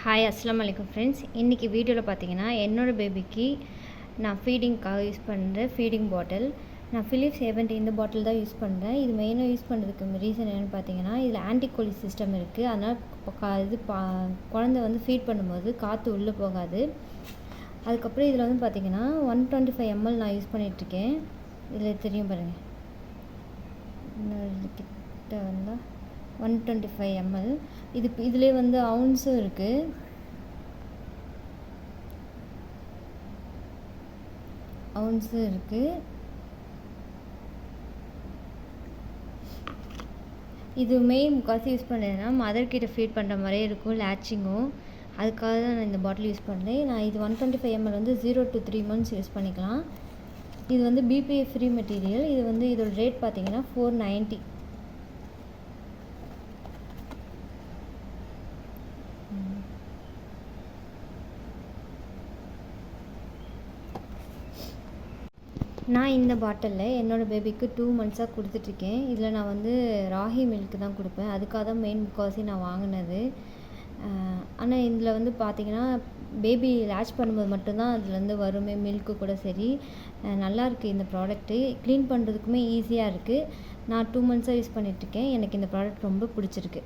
Hi அஸ்ஸலாமு அலைக்கும் friends. இன்றைக்கி வீடியோவில் பார்த்தீங்கன்னா என்னோடய பேபிக்கு நான் ஃபீடிங்க்காக யூஸ் பண்ணுற ஃபீடிங் பாட்டில். நான் ஃபிலிப்ஸ் 70 இந்த பாட்டில் தான் யூஸ் பண்ணுறேன். இது மெயினாக யூஸ் பண்ணுறதுக்கு ரீசன் என்னென்னு பார்த்தீங்கன்னா, இதில் ஆன்டிகோலி சிஸ்டம் இருக்குது. அதனால் குழந்தை வந்து ஃபீட் பண்ணும்போது காற்று உள்ளே போகாது. அதுக்கப்புறம் இதில் வந்து பார்த்திங்கன்னா 125 ml நான் யூஸ் பண்ணிகிட்ருக்கேன். இதில் தெரியும் பாருங்கள், கிட்ட வந்தால் 125 ml. இதிலே வந்து அவுன்ஸும் இருக்குது. இது மெயின் முக்கால்வாசி யூஸ் பண்ணுறதுனா மதர்கிட்ட ஃபீட் பண்ணுற மாதிரியே இருக்கும், லேச்சிங்கும். அதுக்காக தான் நான் இந்த பாட்டில் யூஸ் பண்ணுறேன். நான் இது 125 ml வந்து 0 to 3 months யூஸ் பண்ணிக்கலாம். இது வந்து BPA ஃப்ரீ மெட்டீரியல். இது வந்து இதோட ரேட் பார்த்தீங்கன்னா 490. நான் இந்த பாட்டிலில் என்னோடய பேபிக்கு 2 months கொடுத்துட்ருக்கேன். இதில் நான் வந்து ராகி மில்க்கு தான் கொடுப்பேன். அதுக்காக தான் மெயின் முக்கால்வாசி நான் வாங்கினது. ஆனால் இதில் வந்து பார்த்திங்கன்னா பேபி லேட்ச் பண்ணும்போது மட்டும்தான் அதுலேருந்து வருமே மில்க்கு கூட. சரி, நல்லாயிருக்கு இந்த ப்ராடக்ட்டு. க்ளீன் பண்ணுறதுக்குமே ஈஸியாக இருக்குது. நான் 2 months யூஸ் பண்ணிகிட்ருக்கேன். எனக்கு இந்த ப்ராடக்ட் ரொம்ப பிடிச்சிருக்கு.